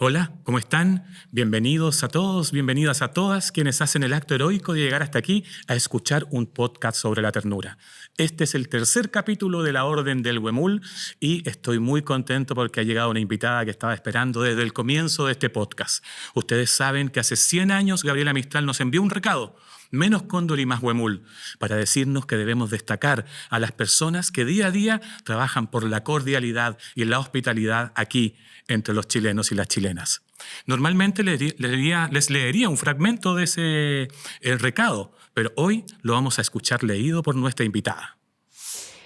Hola, ¿cómo están? Bienvenidos a todos, bienvenidas a todas quienes hacen el acto heroico de llegar hasta aquí a escuchar un podcast sobre la ternura. Este es el tercer capítulo de la Orden del Huemul y estoy muy contento porque ha llegado una invitada que estaba esperando desde el comienzo de este podcast. Ustedes saben que hace 100 años Gabriela Mistral nos envió un recado, menos cóndor y más huemul, para decirnos que debemos destacar a las personas que día a día trabajan por la cordialidad y la hospitalidad aquí entre los chilenos y las chilenas. Normalmente les leería un fragmento de ese recado, pero hoy lo vamos a escuchar leído por nuestra invitada.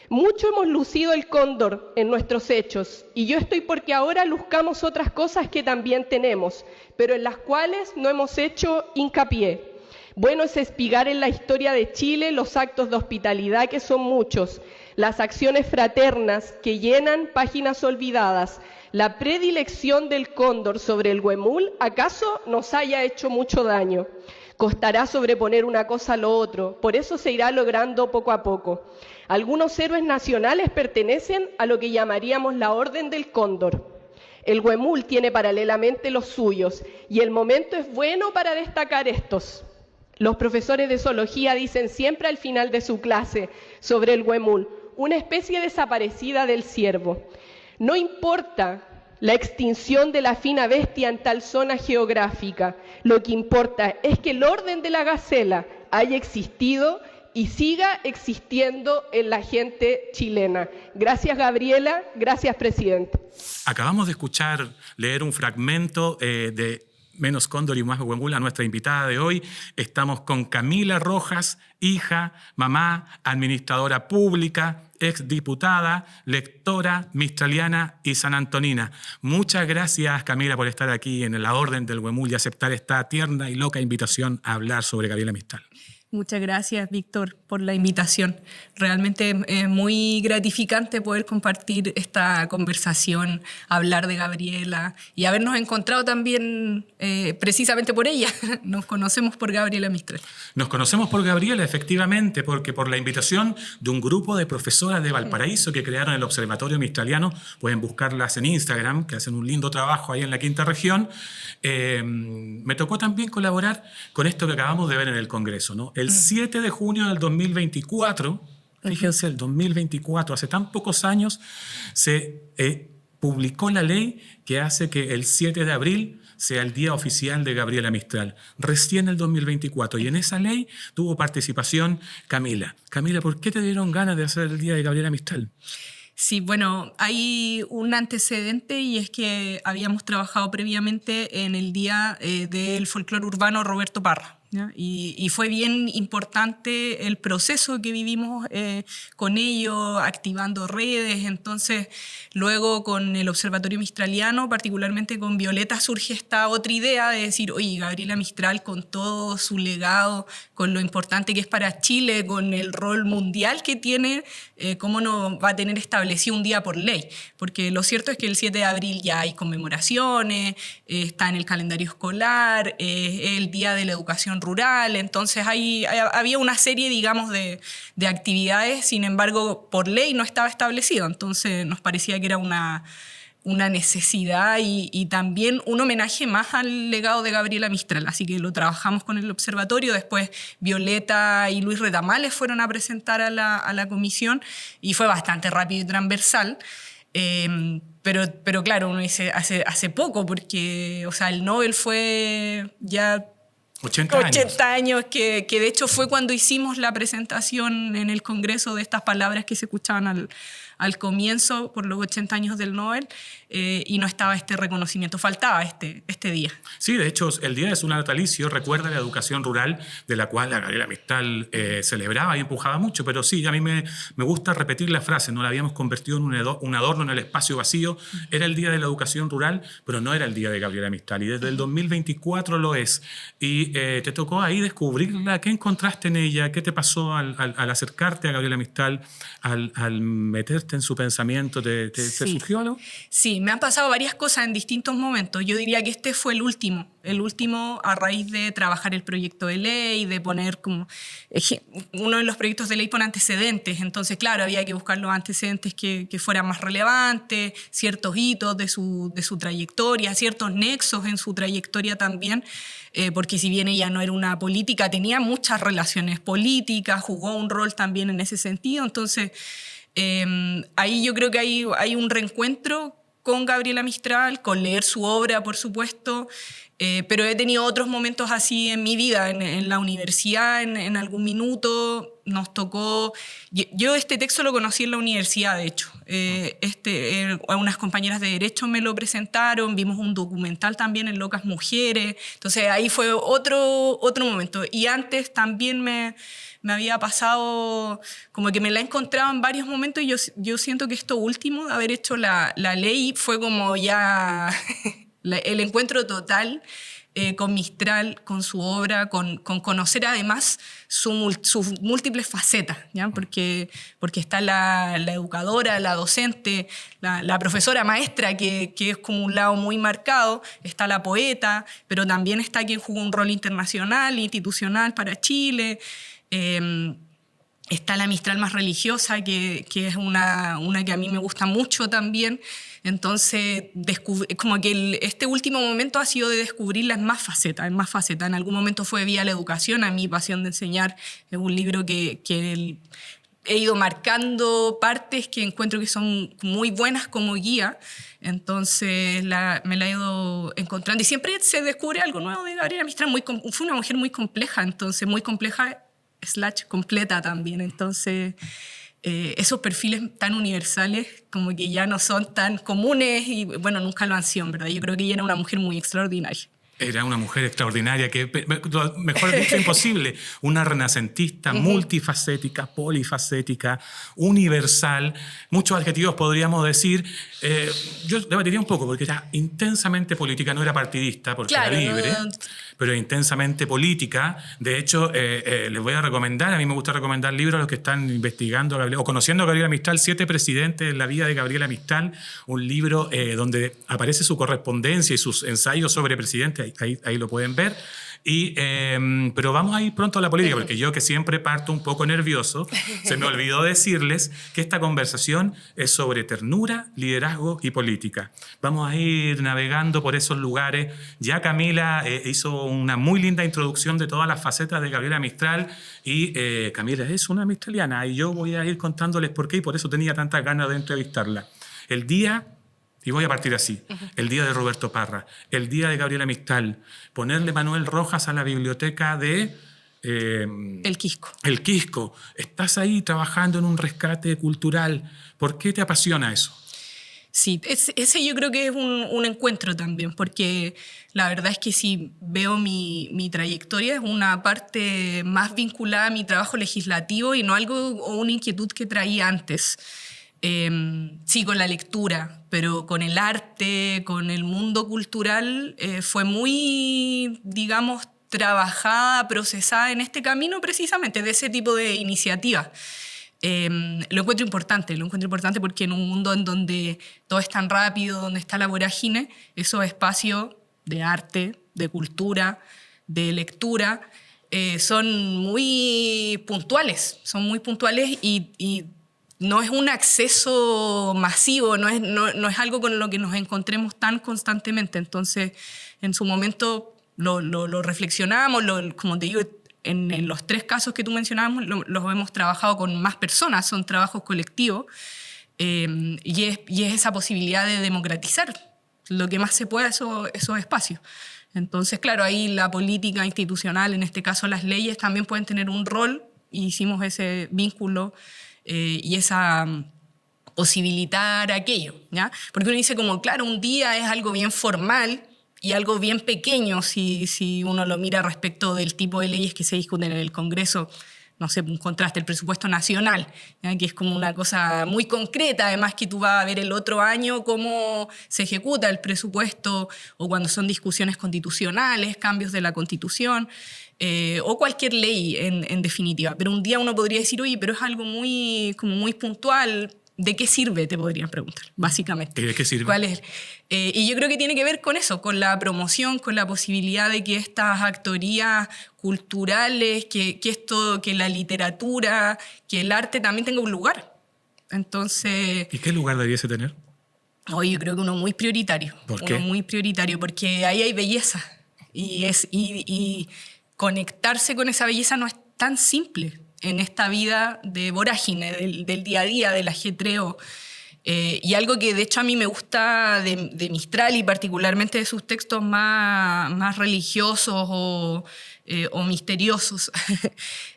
Mucho hemos lucido el cóndor en nuestros hechos, y yo estoy porque ahora luzcamos otras cosas que también tenemos, pero en las cuales no hemos hecho hincapié. Bueno es espigar en la historia de Chile los actos de hospitalidad que son muchos, las acciones fraternas que llenan páginas olvidadas. La predilección del cóndor sobre el huemul acaso nos haya hecho mucho daño. Costará sobreponer una cosa a lo otro, por eso se irá logrando poco a poco. Algunos héroes nacionales pertenecen a lo que llamaríamos la Orden del Cóndor. El huemul tiene paralelamente los suyos y el momento es bueno para destacar estos. Los profesores de zoología dicen siempre al final de su clase sobre el huemul, una especie desaparecida del ciervo. No importa la extinción de la fina bestia en tal zona geográfica, lo que importa es que el orden de la gacela haya existido y siga existiendo en la gente chilena. Gracias, Gabriela. Gracias, presidente. Acabamos de escuchar leer un fragmento de Menos cóndor y más huemul a nuestra invitada de hoy. Estamos con Camila Rojas, hija, mamá, administradora pública, exdiputada, lectora, mistraliana y sanantonina. Muchas gracias, Camila, por estar aquí en la Orden del Huemul y aceptar esta tierna y loca invitación a hablar sobre Gabriela Mistral. Muchas gracias, Víctor, por la invitación. Realmente es muy gratificante poder compartir esta conversación, hablar de Gabriela y habernos encontrado también precisamente por ella. Nos conocemos por Gabriela Mistral. Nos conocemos por Gabriela, efectivamente, porque por la invitación de un grupo de profesoras de Valparaíso que crearon el Observatorio Mistraliano, pueden buscarlas en Instagram, que hacen un lindo trabajo ahí en la quinta región. Me tocó también colaborar con esto que acabamos de ver en el Congreso, ¿no? El 7 de junio del 2024, fíjense, el 2024, hace tan pocos años, se publicó la ley que hace que el 7 de abril sea el día oficial de Gabriela Mistral, recién el 2024. Y en esa ley tuvo participación Camila. Camila, ¿por qué te dieron ganas de hacer el día de Gabriela Mistral? Sí, bueno, hay un antecedente y es que habíamos trabajado previamente en el Día del Folclore Urbano Roberto Parra. Y fue bien importante el proceso que vivimos con ellos, activando redes. Entonces, luego con el Observatorio Mistraliano, particularmente con Violeta, surge esta otra idea de decir, oye, Gabriela Mistral, con todo su legado, con lo importante que es para Chile, con el rol mundial que tiene, ¿cómo no va a tener establecido un día por ley? Porque lo cierto es que el 7 de abril ya hay conmemoraciones, está en el calendario escolar, es el Día de la Educación Rural, entonces había una serie, digamos, de actividades, sin embargo, por ley no estaba establecido, entonces nos parecía que era una necesidad y también un homenaje más al legado de Gabriela Mistral, así que lo trabajamos con el observatorio. Después Violeta y Luis Retamales fueron a presentar a la comisión y fue bastante rápido y transversal. Pero claro, uno dice hace poco, porque o sea, el Nobel fue ya 80 años que de hecho fue cuando hicimos la presentación en el Congreso de estas palabras que se escuchaban al comienzo por los 80 años del Nobel, y no estaba este reconocimiento, faltaba este día. Sí, de hecho, el día de su natalicio recuerda la educación rural, de la cual la Gabriela Mistral celebraba y empujaba mucho, pero sí, a mí me gusta repetir la frase, no la habíamos convertido en un adorno en el espacio vacío, era el día de la educación rural, pero no era el día de Gabriela Mistral, y desde el 2024 lo es. Y te tocó ahí descubrirla, ¿qué encontraste en ella? ¿Qué te pasó al acercarte a Gabriela Mistral, al meterte fuerte en su pensamiento? ¿Te Sí. surgió algo? Sí, me han pasado varias cosas en distintos momentos. Yo diría que este fue el último a raíz de trabajar el proyecto de ley, de poner como... Uno de los proyectos de ley pone antecedentes, entonces claro, había que buscar los antecedentes que fueran más relevantes, ciertos hitos de su trayectoria, ciertos nexos en su trayectoria también, porque si bien ella no era una política, tenía muchas relaciones políticas, jugó un rol también en ese sentido, entonces ahí yo creo que hay un reencuentro con Gabriela Mistral, con leer su obra, por supuesto, pero he tenido otros momentos así en mi vida, en la universidad, en algún minuto nos tocó... Yo este texto lo conocí en la universidad, de hecho. Unas compañeras de Derecho me lo presentaron, vimos un documental también en Locas Mujeres, entonces ahí fue otro momento. Y antes también me había pasado, como que me la he encontrado en varios momentos, y yo siento que esto último, de haber hecho la ley, fue como ya el encuentro total con Mistral, con su obra, con conocer además sus múltiples facetas, ¿ya? Porque está la educadora, la docente, la profesora maestra, que es como un lado muy marcado, está la poeta, pero también está quien jugó un rol internacional, institucional para Chile. Está la Mistral más religiosa, que es una que a mí me gusta mucho también. Entonces, como que este último momento ha sido de descubrirla en más facetas, En algún momento fue vía la educación, a mi pasión de enseñar. Es un libro que he ido marcando partes que encuentro que son muy buenas como guía. Entonces me la he ido encontrando. Y siempre se descubre algo nuevo de Gabriela Mistral. Fue una mujer muy compleja, entonces muy compleja / completa también. Entonces, esos perfiles tan universales como que ya no son tan comunes y, bueno, nunca lo han sido, ¿verdad? Yo creo que ella era una mujer muy extraordinaria. Era una mujer extraordinaria, mejor dicho, imposible. Una renacentista, multifacética, polifacética, universal. Muchos adjetivos podríamos decir. Yo debatiría un poco, porque era intensamente política, no era partidista, porque Claro, era libre, pero intensamente política. De hecho, les voy a recomendar, a mí me gusta recomendar libros a los que están investigando o conociendo a Gabriela Mistral, 7 presidentes en la vida de Gabriela Mistral, un libro donde aparece su correspondencia y sus ensayos sobre presidentes. Ahí lo pueden ver. Pero vamos a ir pronto a la política, porque yo, que siempre parto un poco nervioso, se me olvidó decirles que esta conversación es sobre ternura, liderazgo y política. Vamos a ir navegando por esos lugares. Ya Camila hizo una muy linda introducción de todas las facetas de Gabriela Mistral, y Camila es una mistraliana, y yo voy a ir contándoles por qué, y por eso tenía tantas ganas de entrevistarla. Y voy a partir así. El día de Roberto Parra, el día de Gabriela Mistral, ponerle Manuel Rojas a la biblioteca de... El Quisco. El Quisco. Estás ahí trabajando en un rescate cultural. ¿Por qué te apasiona eso? Sí, ese yo creo que es un encuentro también, porque la verdad es que si veo mi trayectoria, es una parte más vinculada a mi trabajo legislativo y no algo o una inquietud que traía antes. Sí, con la lectura, pero con el arte, con el mundo cultural, fue muy, digamos, trabajada, procesada en este camino precisamente de ese tipo de iniciativas. Lo encuentro importante porque en un mundo en donde todo es tan rápido, donde está la vorágine, esos espacios de arte, de cultura, de lectura, son muy puntuales y no es un acceso masivo, no es algo con lo que nos encontremos tan constantemente. Entonces, en su momento lo reflexionamos, como te digo, en los 3 casos que tú mencionabas, los hemos trabajado con más personas, son trabajos colectivos, y es esa posibilidad de democratizar lo que más se pueda esos espacios. Entonces, claro, ahí la política institucional, en este caso las leyes, también pueden tener un rol, y hicimos ese vínculo y esa posibilitar aquello, ¿ya? Porque uno dice como, claro, un día es algo bien formal y algo bien pequeño si uno lo mira respecto del tipo de leyes que se discuten en el Congreso. No sé, un contraste, el presupuesto nacional, ¿ya? Que es como una cosa muy concreta, además que tú vas a ver el otro año cómo se ejecuta el presupuesto, o cuando son discusiones constitucionales, cambios de la Constitución, o cualquier ley en definitiva. Pero un día uno podría decir, oye, pero es algo muy puntual, ¿de qué sirve? Te podrían preguntar, básicamente. ¿Y de qué sirve? ¿Cuál es? Y yo creo que tiene que ver con eso, con la promoción, con la posibilidad de que estas actorías culturales, que la literatura, que el arte también tenga un lugar. Entonces... ¿Y qué lugar debiese tener? Yo creo que uno muy prioritario. ¿Por qué? Uno muy prioritario, porque ahí hay belleza. Y conectarse con esa belleza no es tan simple en esta vida de vorágine, del día a día, del ajetreo. Y algo que de hecho a mí me gusta de Mistral y particularmente de sus textos más religiosos o misteriosos,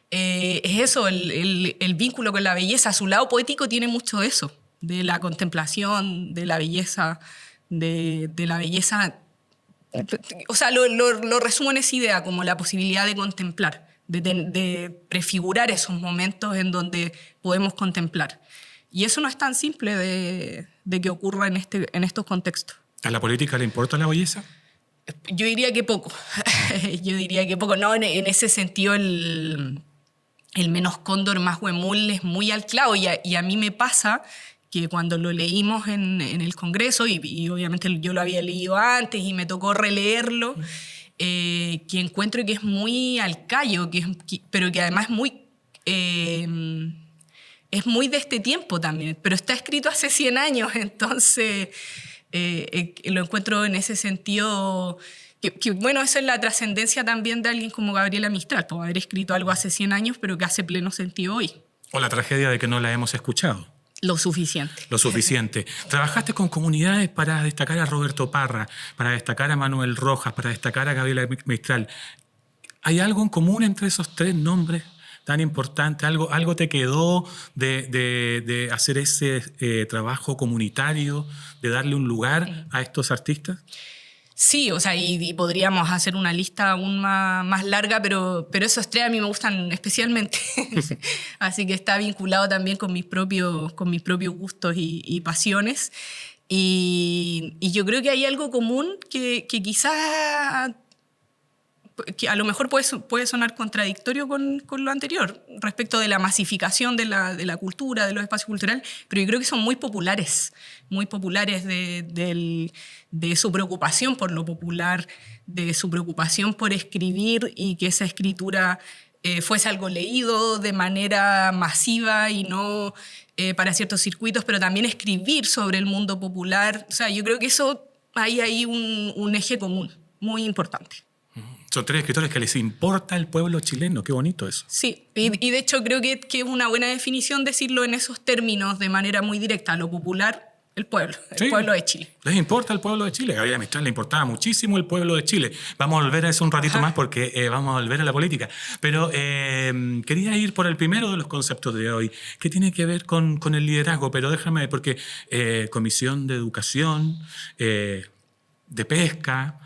es eso, el vínculo con la belleza. Su lado poético tiene mucho de eso, de la contemplación, de la belleza, de la belleza. O sea, lo resumo en esa idea, como la posibilidad de contemplar, de prefigurar esos momentos en donde podemos contemplar. Y eso no es tan simple de que ocurra en estos contextos. ¿A la política le importa la belleza? Yo diría que poco. Yo diría que poco. No, en ese sentido el menos cóndor, más huemul es muy al clavo. Y a mí me pasa que cuando lo leímos en el Congreso, y obviamente yo lo había leído antes y me tocó releerlo, que encuentro que es muy al callo, pero que además es muy de este tiempo también, pero está escrito hace 100 años, entonces lo encuentro en ese sentido... bueno, eso es la trascendencia también de alguien como Gabriela Mistral, por haber escrito algo hace 100 años, pero que hace pleno sentido hoy. O la tragedia de que no la hemos escuchado. Lo suficiente. Lo suficiente. Trabajaste con comunidades para destacar a Roberto Parra, para destacar a Manuel Rojas, para destacar a Gabriela Mistral. ¿Hay algo en común entre esos tres nombres tan importantes? ¿Algo te quedó de hacer ese trabajo comunitario, de darle un lugar a estos artistas? Sí, o sea, y podríamos hacer una lista aún más larga, pero esos tres a mí me gustan especialmente. Así que está vinculado también con mis propios gustos y pasiones. Y yo creo que hay algo común que quizás que a lo mejor puede sonar contradictorio con lo anterior respecto de la masificación de la cultura, de los espacios culturales, pero yo creo que son muy populares de su preocupación por lo popular, de su preocupación por escribir y que esa escritura fuese algo leído de manera masiva y no para ciertos circuitos, pero también escribir sobre el mundo popular. O sea, yo creo que eso hay ahí un eje común muy importante. Son tres escritores que les importa el pueblo chileno. Qué bonito eso. Sí, y de hecho creo que es una buena definición decirlo en esos términos de manera muy directa. Lo popular, el pueblo de Chile. Les importa el pueblo de Chile. A Gabriela Mistral le importaba muchísimo el pueblo de Chile. Vamos a volver a eso un ratito más porque vamos a volver a la política. Pero quería ir por el primero de los conceptos de hoy, que tiene que ver con el liderazgo. Pero déjame, porque Comisión de Educación, de Pesca...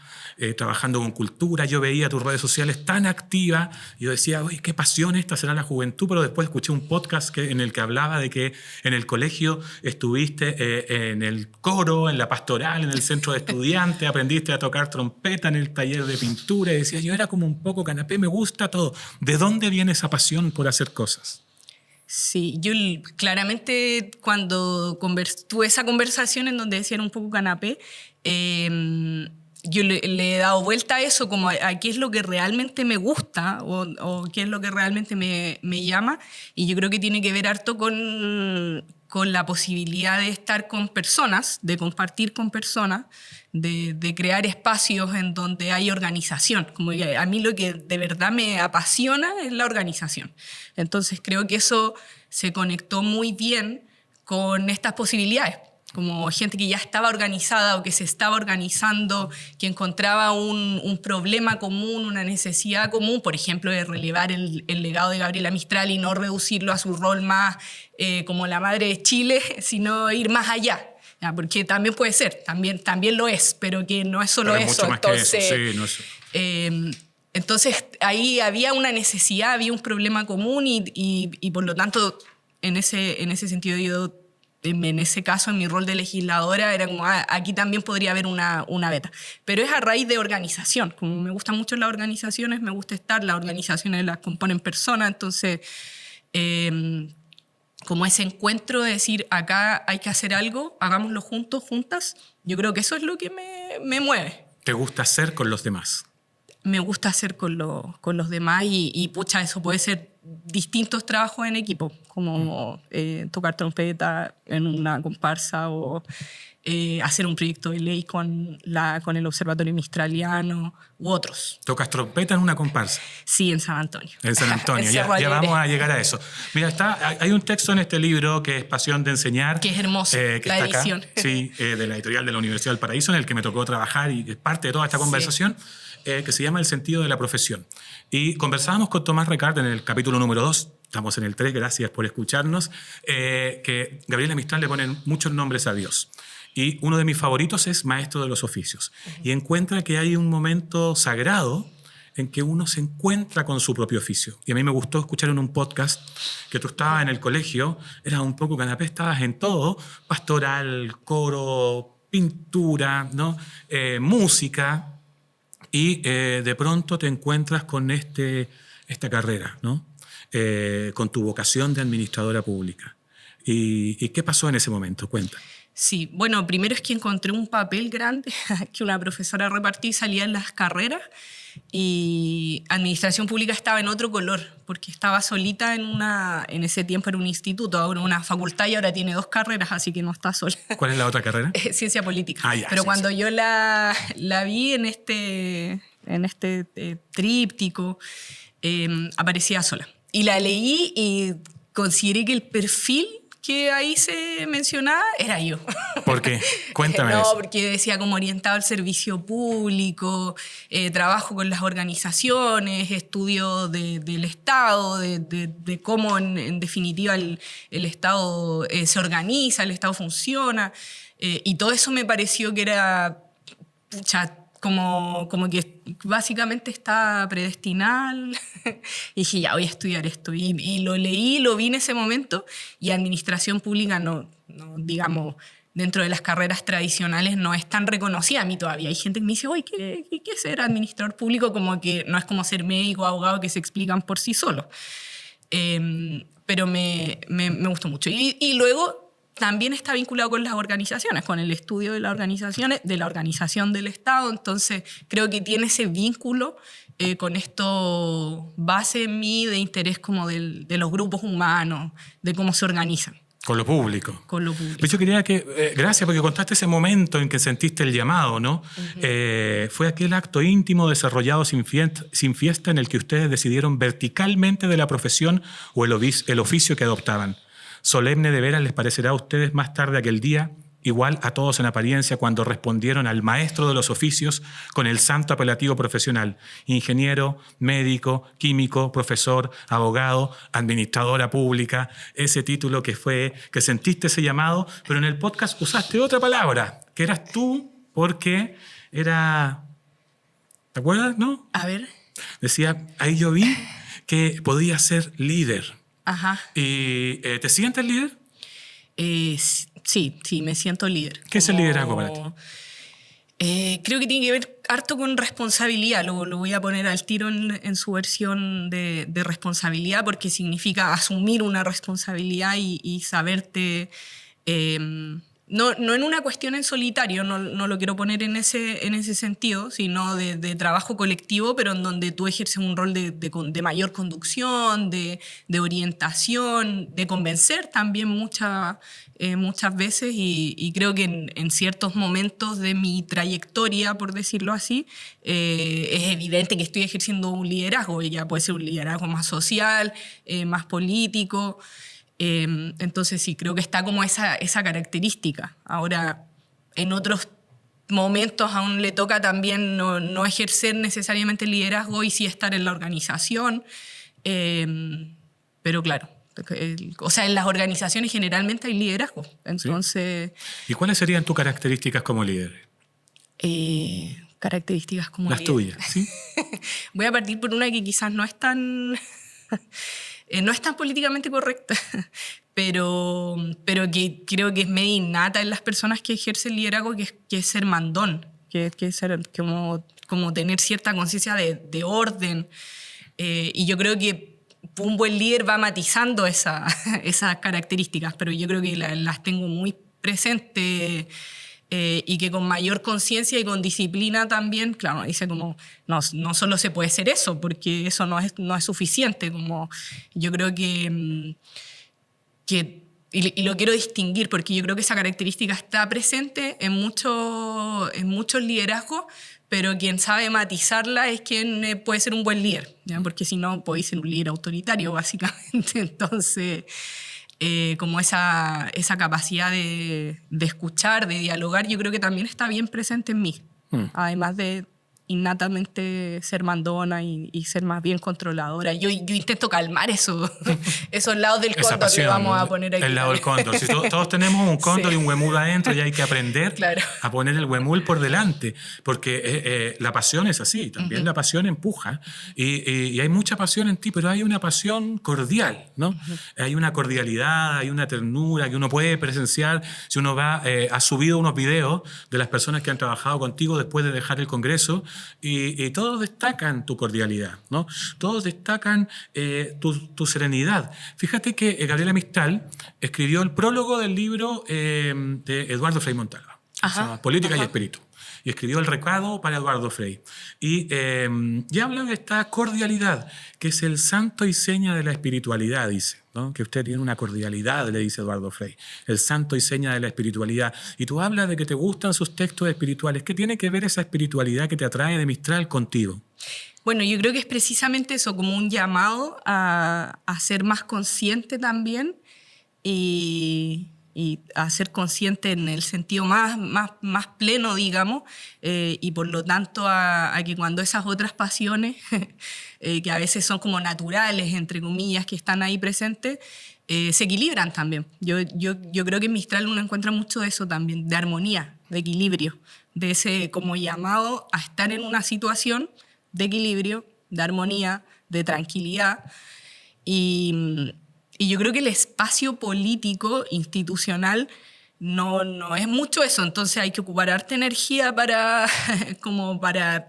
trabajando con cultura, yo veía tus redes sociales tan activas, y yo decía, uy, qué pasión esta será la juventud, pero después escuché un podcast en el que hablaba de que en el colegio estuviste en el coro, en la pastoral, en el centro de estudiantes, aprendiste a tocar trompeta en el taller de pintura, y decía, yo era como un poco canapé, me gusta todo. ¿De dónde viene esa pasión por hacer cosas? Sí, yo claramente cuando tuve esa conversación en donde decían un poco canapé, yo le he dado vuelta a eso, como a qué es lo que realmente me gusta o qué es lo que realmente me llama, y yo creo que tiene que ver harto con la posibilidad de estar con personas, de compartir con personas, de crear espacios en donde hay organización. Como que a mí lo que de verdad me apasiona es la organización. Entonces creo que eso se conectó muy bien con estas posibilidades. Como gente que ya estaba organizada o que se estaba organizando, que encontraba un problema común, una necesidad común, por ejemplo, de relevar el legado de Gabriela Mistral y no reducirlo a su rol más como la madre de Chile, sino ir más allá. ¿Ya? Porque también puede ser, también lo es, pero que no es solo eso. Mucho más entonces, que eso. Sí, no es... Entonces ahí había una necesidad, había un problema común y por lo tanto, en ese sentido yo... En ese caso, en mi rol de legisladora, era como, aquí también podría haber una beta. Pero es a raíz de organización. Como me gustan mucho las organizaciones, me gusta las organizaciones las componen personas, entonces como ese encuentro de decir, acá hay que hacer algo, hagámoslo juntos, juntas. Yo creo que eso es lo que me mueve. ¿Te gusta hacer con los demás? Me gusta hacer con los demás y pucha, eso puede ser distintos trabajos en equipo, como tocar trompeta en una comparsa o hacer un proyecto de ley con el Observatorio Mistraliano u otros. ¿Tocas trompeta en una comparsa? Sí, en San Antonio. En San Antonio, En ya Cerro Alegre. vamos a llegar a eso. Mira, hay un texto en este libro que es Pasión de Enseñar. Que es hermoso, que la está acá, edición. sí, de la editorial de la Universidad del Paraíso, en el que me tocó trabajar y es parte de toda esta conversación, que se llama El sentido de la profesión. Y conversábamos con Tomás Recart en el capítulo número 2, estamos en el 3, gracias por escucharnos, que Gabriela Mistral le pone muchos nombres a Dios. Y uno de mis favoritos es Maestro de los Oficios. Y encuentra que hay un momento sagrado en que uno se encuentra con su propio oficio. Y a mí me gustó escuchar en un podcast que tú estabas en el colegio, eras un poco canapé, estabas en todo, pastoral, coro, pintura, ¿no? Música, y de pronto te encuentras con esta carrera, ¿no? Con tu vocación de administradora pública. ¿Y qué pasó en ese momento? Cuenta. Sí, bueno, primero es que encontré un papel grande que una profesora repartía y salía en las carreras, y administración pública estaba en otro color, porque estaba solita en ese tiempo era un instituto, ahora una facultad, y ahora tiene 2 carreras, así que no está sola. ¿Cuál es la otra carrera? Ciencia política. Ah, ya, pero sí, cuando sí. yo la vi en este tríptico, aparecía sola. Y la leí y consideré que el perfil que ahí se mencionaba era yo. ¿Por qué? Cuéntame No, eso. porque decía como orientado al servicio público, trabajo con las organizaciones, estudio del Estado, de cómo en definitiva el Estado se organiza, el Estado funciona, y todo eso me pareció que era, pucha, como que básicamente está predestinal. Y dije, ya voy a estudiar esto. Y lo leí, lo vi en ese momento, y administración pública no digamos, dentro de las carreras tradicionales no es tan reconocida. A mí todavía hay gente que me dice, oye, ¿qué es ser administrador público? Como que no es como ser médico o abogado que se explican por sí solos. Pero me gustó mucho. Y luego también está vinculado con las organizaciones, con el estudio de las organizaciones, de la organización del Estado. Entonces creo que tiene ese vínculo con esto base en mí de interés como de los grupos humanos, de cómo se organizan. Con lo público. Con lo público. Pues yo quería que, gracias porque contaste ese momento en que sentiste el llamado, ¿no? Fue aquel acto íntimo desarrollado sin fiesta en el que ustedes decidieron verticalmente de la profesión o el oficio que adoptaban. Solemne de veras les parecerá a ustedes más tarde aquel día, igual a todos en apariencia, cuando respondieron al maestro de los oficios con el santo apelativo profesional: ingeniero, médico, químico, profesor, abogado, administradora pública, ese título que sentiste ese llamado, pero en el podcast usaste otra palabra, que eras tú, porque era... ¿Te acuerdas, no? A ver. Decía, ahí yo vi que podía ser líder. Ajá. ¿Y te sientes líder? Sí, me siento líder. ¿Qué es el liderazgo para ti? Creo que tiene que ver harto con responsabilidad. Lo voy a poner al tiro en su versión de responsabilidad, porque significa asumir una responsabilidad y saberte... No en una cuestión en solitario, no lo quiero poner en ese sentido, sino de trabajo colectivo, pero en donde tú ejerces un rol de mayor conducción, de orientación, de convencer también muchas veces, y creo que en ciertos momentos de mi trayectoria, por decirlo así, es evidente que estoy ejerciendo un liderazgo. Ya puede ser un liderazgo más social, más político. Entonces sí, creo que está como esa característica. Ahora, en otros momentos aún le toca también no ejercer necesariamente el liderazgo y sí estar en la organización. Pero claro, o sea, en las organizaciones generalmente hay liderazgo. Entonces... ¿Sí? ¿Y cuáles serían tus características como líder? Características como las líder. tuyas, ¿sí? Voy a partir por una que quizás no es tan... no es tan políticamente correcta, pero que creo que es medio innata en las personas que ejercen liderazgo, que es ser mandón, que es ser como tener cierta conciencia de orden. Y yo creo que un buen líder va matizando esas características, pero yo creo que las tengo muy presentes. Y que con mayor conciencia y con disciplina también, claro, dice como, no solo se puede ser eso, porque eso no es suficiente, como yo creo que y lo quiero distinguir, porque yo creo que esa característica está presente en muchos liderazgos, pero quien sabe matizarla es quien puede ser un buen líder, ¿ya? Porque si no, puede ser un líder autoritario, básicamente. Entonces, como esa capacidad de escuchar, de dialogar, yo creo que también está bien presente en mí. Además de innatamente ser mandona y ser más bien controladora. Yo intento calmar esos lados del cóndor, pasión, que vamos a poner aquí. El lado del cóndor. Si todos tenemos un cóndor, sí, y un huemul adentro, y hay que aprender, claro, a poner el huemul por delante, porque la pasión es así, también la pasión empuja, y hay mucha pasión en ti, pero hay una pasión cordial, ¿no? Hay una cordialidad, hay una ternura que uno puede presenciar si uno ha subido unos videos de las personas que han trabajado contigo después de dejar el Congreso, y todos destacan tu cordialidad, ¿no? Todos destacan tu serenidad. Fíjate que Gabriela Mistral escribió el prólogo del libro de Eduardo Frei Montalva, Política y Espíritu, y escribió el recado para Eduardo Frei. Y habla de esta cordialidad, que es el santo y seña de la espiritualidad, dice, ¿no? Que usted tiene una cordialidad, le dice Eduardo Frei, el santo y seña de la espiritualidad. Y tú hablas de que te gustan sus textos espirituales. ¿Qué tiene que ver esa espiritualidad que te atrae de Mistral contigo? Bueno, yo creo que es precisamente eso, como un llamado a ser más consciente también y a ser consciente en el sentido más pleno, digamos, y por lo tanto a que cuando esas otras pasiones, que a veces son como naturales, entre comillas, que están ahí presentes, se equilibran también. Yo creo que en Mistral uno encuentra mucho de eso también, de armonía, de equilibrio, de ese como llamado a estar en una situación de equilibrio, de armonía, de tranquilidad. Y yo creo que el espacio político, institucional, no es mucho eso. Entonces hay que ocupar harta energía para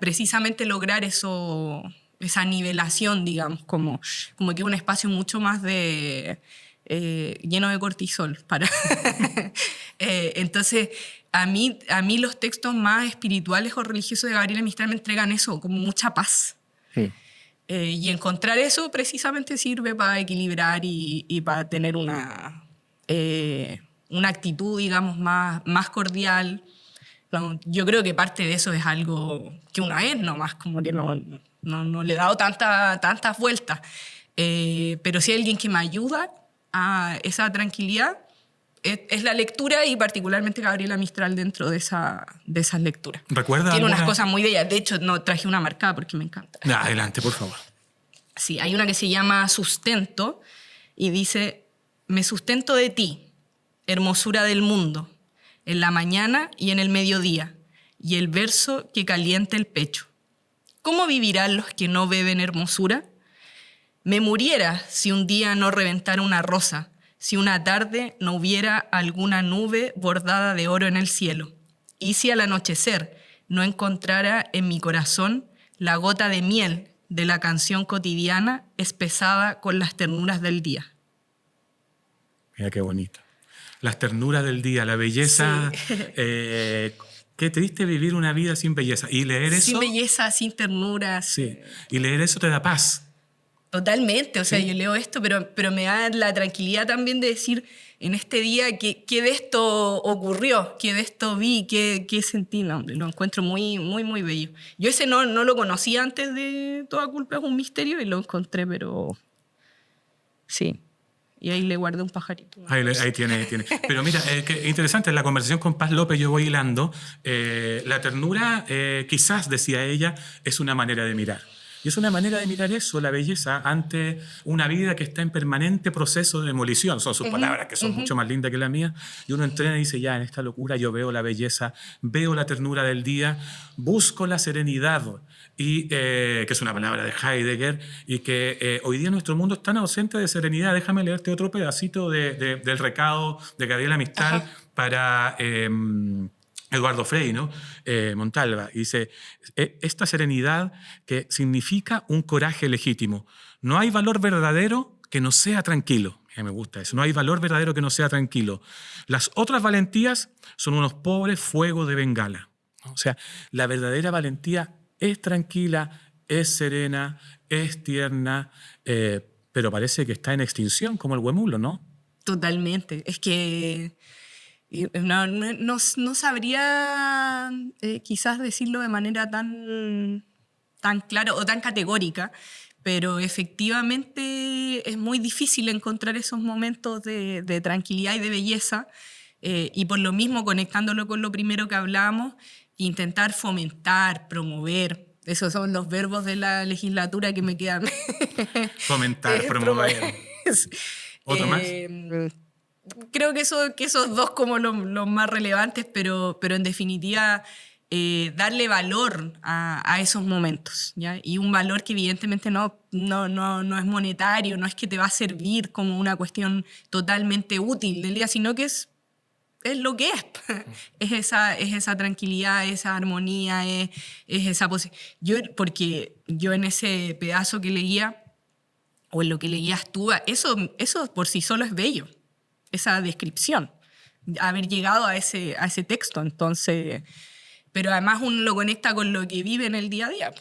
precisamente lograr eso, esa nivelación, digamos, como que un espacio mucho más lleno de cortisol. Entonces, a mí los textos más espirituales o religiosos de Gabriela Mistral me entregan eso, como mucha paz. Sí. Y encontrar eso precisamente sirve para equilibrar y para tener una actitud, digamos, más cordial. Yo creo que parte de eso es algo que una vez nomás, como que no le he dado tantas vueltas. Pero si hay alguien que me ayuda a esa tranquilidad, es la lectura, y particularmente Gabriela Mistral dentro de esas lecturas. ¿Recuerda Tiene unas cosas muy de ella. De hecho, no traje una marcada porque me encanta. Adelante, por favor. Sí, hay una que se llama Sustento y dice: me sustento de ti, hermosura del mundo, en la mañana y en el mediodía, y el verso que calienta el pecho. ¿Cómo vivirán los que no beben hermosura? Me muriera si un día no reventara una rosa, si una tarde no hubiera alguna nube bordada de oro en el cielo, y si al anochecer no encontrara en mi corazón la gota de miel de la canción cotidiana espesada con las ternuras del día. Mira qué bonito. Las ternuras del día, la belleza. Sí. Qué triste vivir una vida sin belleza. Y leer eso... Sin belleza, sin ternuras. Sí. Y leer eso te da paz. Totalmente, o sea, ¿sí? Yo leo esto, pero me da la tranquilidad también de decir en este día qué de esto ocurrió, qué de esto vi, qué sentí. No, lo encuentro muy, muy, muy bello. Yo ese no lo conocía antes de Toda culpa es un misterio, y lo encontré, pero sí. Y ahí le guardé un pajarito. Ahí tiene. Pero mira, qué interesante, en la conversación con Paz López yo voy hilando. La ternura, quizás, decía ella, es una manera de mirar. Y es una manera de mirar eso, la belleza, ante una vida que está en permanente proceso de demolición. Son sus palabras, que son mucho más lindas que la mía. Y uno entrena y dice, ya, en esta locura yo veo la belleza, veo la ternura del día, busco la serenidad, y, que es una palabra de Heidegger, y que hoy día nuestro mundo es tan ausente de serenidad. Déjame leerte otro pedacito del recado de Gabriela Mistral para Eduardo Frei, ¿no? Montalva, y dice, esta serenidad que significa un coraje legítimo. No hay valor verdadero que no sea tranquilo. Me gusta eso. No hay valor verdadero que no sea tranquilo. Las otras valentías son unos pobres fuegos de bengala. O sea, la verdadera valentía es tranquila, es serena, es tierna, pero parece que está en extinción, como el huemulo, ¿no? Totalmente. Es que no sabría quizás decirlo de manera tan clara o tan categórica, pero efectivamente es muy difícil encontrar esos momentos de tranquilidad y de belleza, y por lo mismo, conectándolo con lo primero que hablábamos, intentar fomentar, promover. Esos son los verbos de la legislatura que me quedan. Fomentar, promover. ¿Otro más? Creo que esos dos como los más relevantes, pero en definitiva darle valor a esos momentos, ¿ya? Y un valor que evidentemente no es monetario, no es que te va a servir como una cuestión totalmente útil del día, sino que es lo que es. Es esa tranquilidad, esa armonía, es esa porque yo en ese pedazo que leía, o en lo que leías tú, eso por sí solo es bello, esa descripción, haber llegado a ese texto. Entonces, pero además uno lo conecta con lo que vive en el día a día.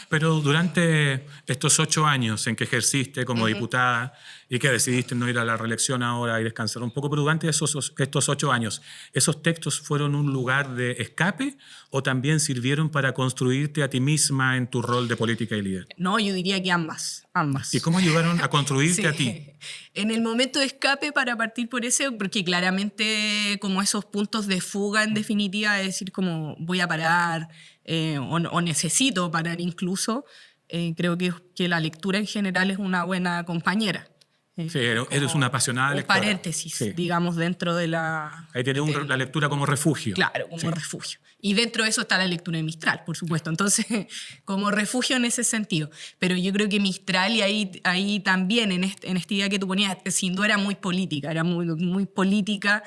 Pero durante estos 8 años en que ejerciste como diputada y que decidiste no ir a la reelección ahora y descansar un poco, pero durante estos 8 años, ¿esos textos fueron un lugar de escape o también sirvieron para construirte a ti misma en tu rol de política y líder? No, yo diría que ambas. ¿Y cómo ayudaron a construirte a ti? En el momento de escape, para partir por ese, porque claramente como esos puntos de fuga, en definitiva, es decir, como voy a parar o necesito parar incluso, creo que la lectura en general es una buena compañera. Sí, eres una apasionada lectora. Un paréntesis, digamos, dentro de la... Ahí tienes la lectura como refugio. Claro, como refugio. Y dentro de eso está la lectura de Mistral, por supuesto. Entonces, como refugio en ese sentido. Pero yo creo que Mistral, y ahí también, en esta idea que tú ponías, sin duda era muy política, muy política,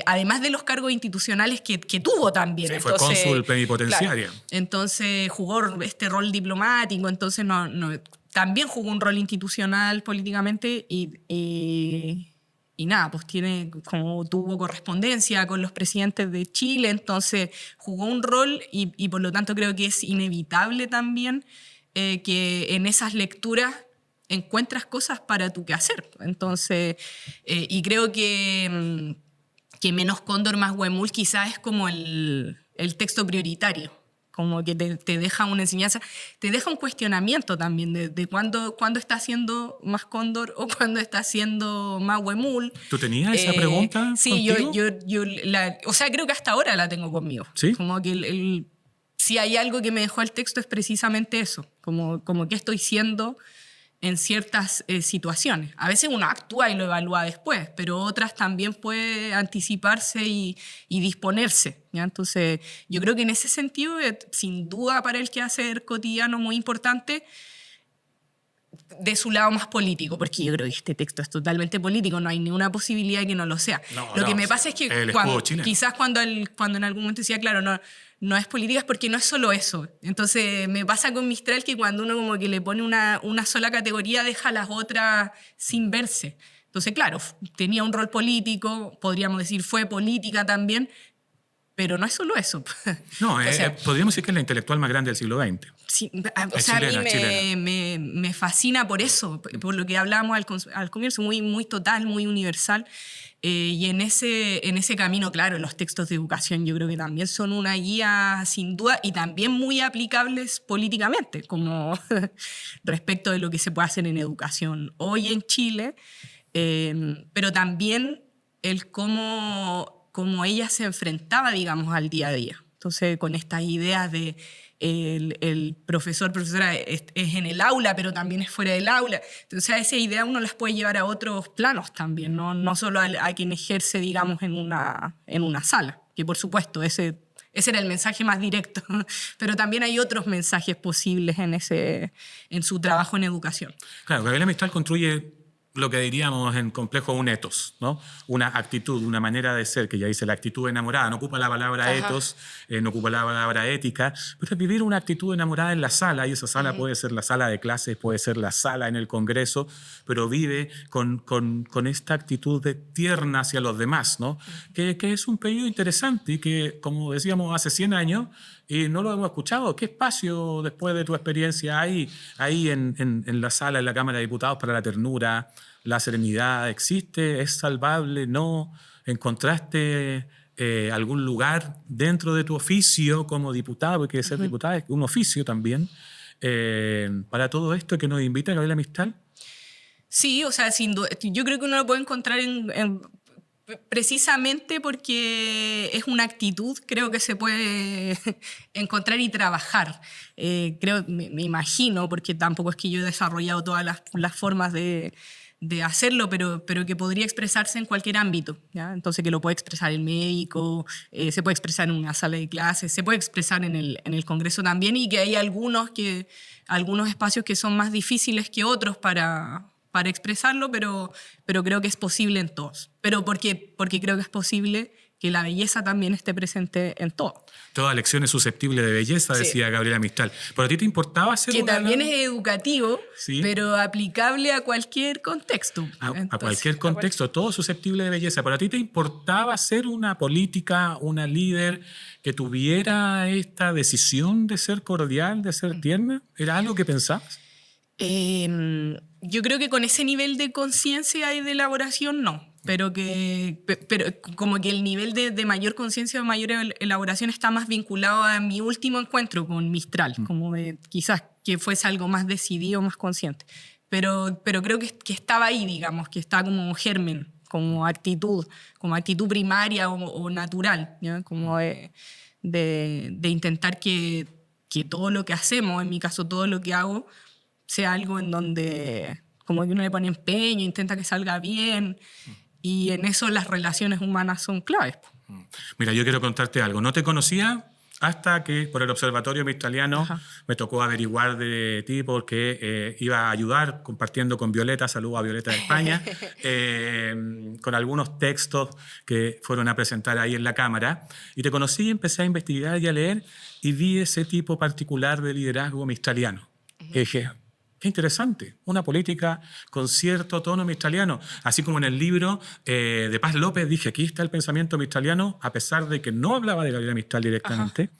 además de los cargos institucionales que tuvo también. Sí, entonces, fue cónsul plenipotenciaria. Claro, entonces jugó este rol diplomático, entonces también jugó un rol institucional políticamente y nada, pues tuvo correspondencia con los presidentes de Chile, entonces jugó un rol y por lo tanto creo que es inevitable también que en esas lecturas encuentras cosas para tu quehacer. Entonces, y creo que Menos Cóndor, más Huemul quizás es como el texto prioritario, como que te deja una enseñanza, te deja un cuestionamiento también de cuándo está haciendo Más Cóndor o cuándo está haciendo Más Huemul. ¿Tú tenías esa pregunta Sí, contigo? o sea, creo que hasta ahora la tengo conmigo. ¿Sí? Como que si hay algo que me dejó el texto es precisamente eso, como qué estoy siendo en ciertas situaciones. A veces uno actúa y lo evalúa después, pero otras también puede anticiparse y disponerse, ¿ya? Entonces, yo creo que en ese sentido, sin duda para el quehacer cotidiano muy importante, de su lado más político, porque yo creo que este texto es totalmente político, no hay ninguna posibilidad de que no lo sea. Lo que me pasa es que quizás cuando en algún momento decía, claro, no es política, es porque no es solo eso. Entonces me pasa con Mistral que cuando uno como que le pone una sola categoría, deja las otras sin verse. Entonces, claro, tenía un rol político, podríamos decir fue política también, pero no es solo eso. No, podríamos decir que es la intelectual más grande del siglo XX. Sí, o sea, chilena, a mí me fascina por eso, por lo que hablábamos al comienzo, muy, muy total, muy universal. Y en ese camino, claro, los textos de educación yo creo que también son una guía sin duda y también muy aplicables políticamente, como respecto de lo que se puede hacer en educación hoy en Chile, pero también el cómo ella se enfrentaba, digamos, al día a día. Entonces, con estas ideas de el profesora es en el aula, pero también es fuera del aula. Entonces, a esa idea uno las puede llevar a otros planos también, no solo a quien ejerce, digamos, en una sala, que por supuesto ese era el mensaje más directo, pero también hay otros mensajes posibles en su trabajo en educación. Claro, Gabriela Mistral construye lo que diríamos en complejo un ethos, ¿no? Una actitud, una manera de ser, que ya dice la actitud enamorada, no ocupa la palabra ethos, no ocupa la palabra ética, pero es vivir una actitud enamorada en la sala, y esa sala puede ser la sala de clases, puede ser la sala en el Congreso, pero vive con esta actitud de tierna hacia los demás, ¿no? Que es un pedido interesante y que, como decíamos hace 100 años, y no lo hemos escuchado. ¿Qué espacio, después de tu experiencia, hay ahí en la sala, en la Cámara de Diputados, para la ternura, la serenidad? ¿Existe? ¿Es salvable? ¿No? ¿Encontraste algún lugar dentro de tu oficio como diputado? Porque ser diputado es un oficio también. Para todo esto que nos invita Gabriela Mistral. Sí, o sea, sin duda, yo creo que uno lo puede encontrar precisamente porque es una actitud, creo que se puede encontrar y trabajar. Me imagino, porque tampoco es que yo he desarrollado todas las formas de hacerlo, pero que podría expresarse en cualquier ámbito, ¿ya? Entonces, que lo puede expresar el médico, se puede expresar en una sala de clases, se puede expresar en el Congreso también, y que hay algunos espacios que son más difíciles que otros para expresarlo, pero creo que es posible en todos. Pero porque creo que es posible que la belleza también esté presente en todo. Toda lección es susceptible de belleza, decía Gabriela Mistral. ¿Pero a ti te importaba hacer que también es educativo, ¿sí? pero aplicable a cualquier contexto. A cualquier contexto, todo susceptible de belleza. ¿Pero a ti te importaba ser una política, una líder que tuviera esta decisión de ser cordial, de ser tierna? ¿Era algo que pensabas? Yo creo que con ese nivel de conciencia y de elaboración no, pero como que el nivel de mayor conciencia o mayor elaboración está más vinculado a mi último encuentro con Mistral, como quizás que fuese algo más decidido, más consciente. Pero creo que estaba ahí, digamos, que está como germen, como actitud primaria o natural, ¿ya? Como de intentar que todo lo que hacemos, en mi caso todo lo que hago, sea algo en donde como que uno le pone empeño, intenta que salga bien, y en eso las relaciones humanas son claves. Mira, yo quiero contarte algo. No te conocía hasta que por el Observatorio Mistraliano me tocó averiguar de ti, porque iba a ayudar compartiendo con Violeta, saludo a Violeta de España, con algunos textos que fueron a presentar ahí en la Cámara. Y te conocí, empecé a investigar y a leer, y vi ese tipo particular de liderazgo mistraliano. Y dije, qué interesante, una política con cierto tono mistraliano. Así como en el libro de Paz López dije, aquí está el pensamiento mistraliano, a pesar de que no hablaba de Gabriela Mistral directamente.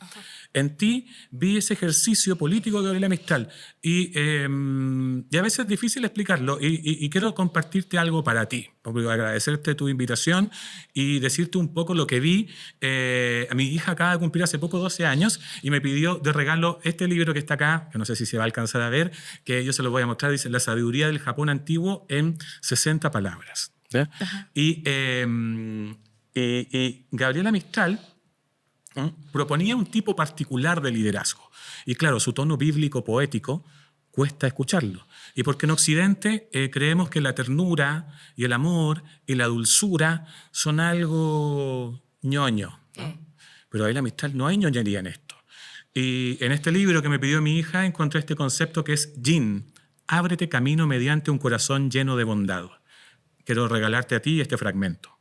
En ti vi ese ejercicio político de Gabriela Mistral. Y a veces es difícil explicarlo. Y quiero compartirte algo para ti. Agradecerte tu invitación y decirte un poco lo que vi. A mi hija acaba de cumplir hace poco 12 años y me pidió de regalo este libro que está acá, que no sé si se va a alcanzar a ver, que yo se lo voy a mostrar. Dice La sabiduría del Japón antiguo en 60 palabras. Y Gabriela Mistral proponía un tipo particular de liderazgo. Y claro, su tono bíblico poético cuesta escucharlo. Y porque en Occidente creemos que la ternura y el amor y la dulzura son algo ñoño, ¿no? Pero ahí la Mistral no hay ñoñería en esto. Y en este libro que me pidió mi hija encontré este concepto que es Yin, ábrete camino mediante un corazón lleno de bondad. Quiero regalarte a ti este fragmento.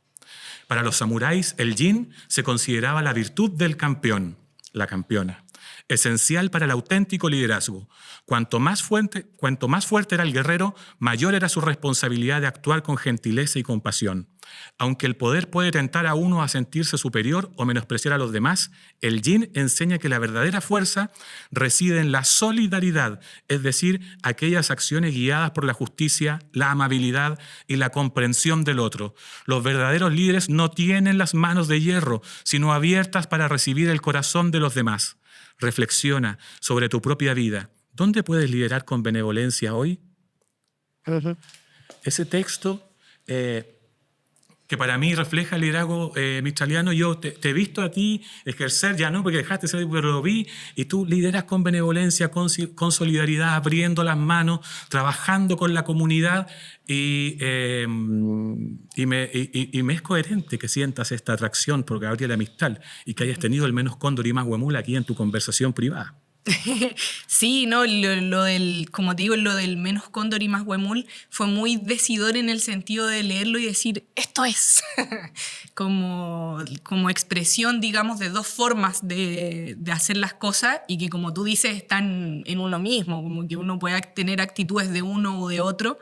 Para los samuráis, el yin se consideraba la virtud del campeón, la campeona, esencial para el auténtico liderazgo. Cuanto más fuerte era el guerrero, mayor era su responsabilidad de actuar con gentileza y compasión. Aunque el poder puede tentar a uno a sentirse superior o menospreciar a los demás, el yin enseña que la verdadera fuerza reside en la solidaridad, es decir, aquellas acciones guiadas por la justicia, la amabilidad y la comprensión del otro. Los verdaderos líderes no tienen las manos de hierro, sino abiertas para recibir el corazón de los demás. Reflexiona sobre tu propia vida. ¿Dónde puedes liderar con benevolencia hoy? Ese texto que para mí refleja el liderazgo mistraliano, yo te he visto a ti ejercer, ya no porque dejaste de ser, pero lo vi, y tú lideras con benevolencia, con solidaridad, abriendo las manos, trabajando con la comunidad, y me es coherente que sientas esta atracción por Gabriela Mistral y que hayas tenido el menos cóndor y más huemul aquí en tu conversación privada. Sí, no, lo del, como te digo, lo del menos cóndor y más huemul fue muy decidor en el sentido de leerlo y decir, esto es, como expresión, digamos, de dos formas de hacer las cosas y que, como tú dices, están en uno mismo, como que uno puede tener actitudes de uno o de otro,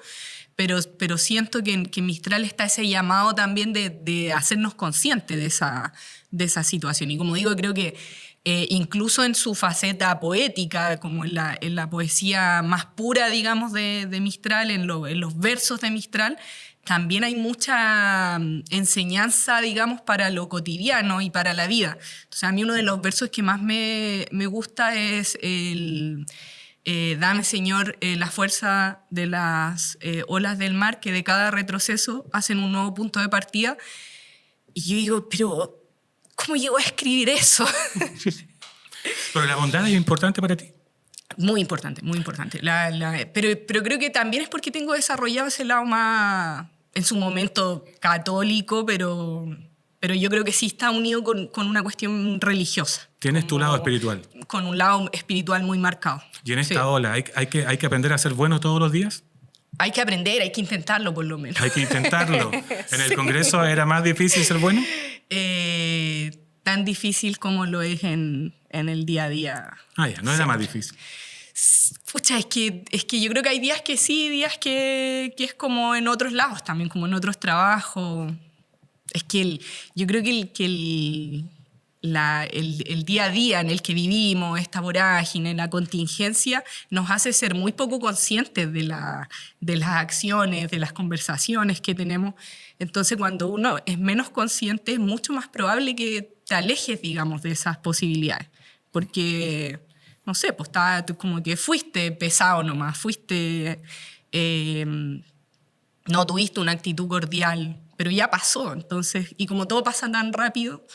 pero siento que en Mistral está ese llamado también de hacernos conscientes de esa situación. Y como digo, creo que incluso en su faceta poética, como en la poesía más pura, digamos, de Mistral, en los versos de Mistral, también hay mucha enseñanza, digamos, para lo cotidiano y para la vida. Entonces, a mí uno de los versos que más me gusta es el dame, Señor, la fuerza de las olas del mar, que de cada retroceso hacen un nuevo punto de partida. Y yo digo, pero ¿cómo llegó a escribir eso? Pero la bondad es importante para ti. Muy importante, muy importante. Pero creo que también es porque tengo desarrollado ese lado más, en su momento, católico, pero yo creo que sí está unido con una cuestión religiosa. Tienes tu lado espiritual. Con un lado espiritual muy marcado. Y en esta ola, ¿hay que aprender a ser bueno todos los días? Hay que aprender, hay que intentarlo por lo menos. Hay que intentarlo. ¿En el Congreso era más difícil ser bueno? Tan difícil como lo es en el día a día. Ah, ya, no era más difícil. Pucha, es que yo creo que hay días que sí, días que es como en otros lados también, como en otros trabajos. Es que yo creo que el día a día en el que vivimos, esta vorágine, la contingencia, nos hace ser muy poco conscientes de las acciones, de las conversaciones que tenemos. Entonces, cuando uno es menos consciente, es mucho más probable que te alejes, digamos, de esas posibilidades. Porque, no sé, pues como que fuiste pesado nomás, no tuviste una actitud cordial, pero ya pasó. Entonces, y como todo pasa tan rápido,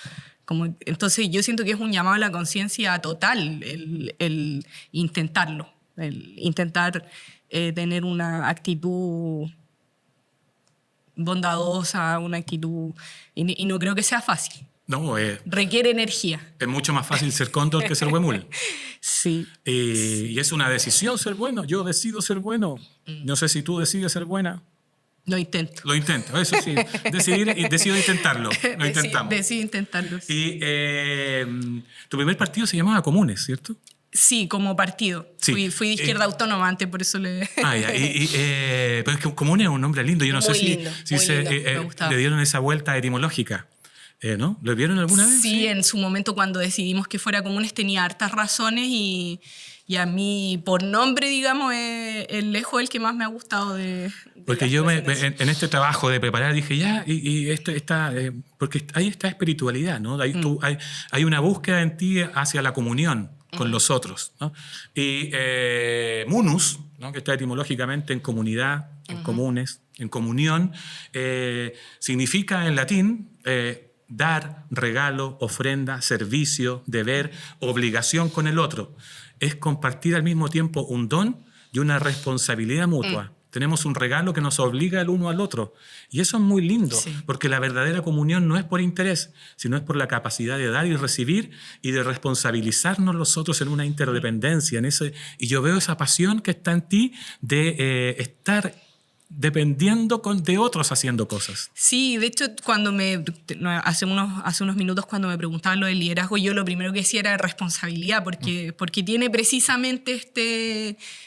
entonces yo siento que es un llamado a la conciencia total el intentarlo, el intentar tener una actitud bondadosa, una actitud... Y no creo que sea fácil. No, requiere energía. Es mucho más fácil ser cóndor que ser huemul. Sí. Y es una decisión ser bueno. Yo decido ser bueno. No sé si tú decides ser buena. Lo intento. Lo intento, eso sí. Decido intentarlo. Lo intentamos. Decido intentarlo. Sí. Y tu primer partido se llamaba Comunes, ¿cierto? Sí, como partido. Sí. Fui de izquierda autónoma antes, por eso le... Ah, ya. Pero es que Comunes es un nombre lindo. Yo no sé si le dieron esa vuelta etimológica. ¿No? ¿Lo vieron alguna vez? Sí, en su momento cuando decidimos que fuera Comunes tenía hartas razones y a mí, por nombre, digamos, el lejos el que más me ha gustado porque yo en este trabajo de preparar dije, ya, porque ahí está espiritualidad, ¿no? Ahí hay una búsqueda en ti hacia la comunión con los otros, ¿no? Y munus, ¿no? Que está etimológicamente en comunidad, en comunes, en comunión, significa en latín... dar, regalo, ofrenda, servicio, deber, obligación con el otro. Es compartir al mismo tiempo un don y una responsabilidad mutua. Tenemos un regalo que nos obliga el uno al otro. Y eso es muy lindo, porque la verdadera comunión no es por interés, sino es por la capacidad de dar y recibir y de responsabilizarnos los otros en una interdependencia. Y yo veo esa pasión que está en ti de estar dependiendo de otros haciendo cosas. Sí, de hecho, hace unos minutos cuando me preguntaban lo del liderazgo, yo lo primero que decía era responsabilidad, porque tiene precisamente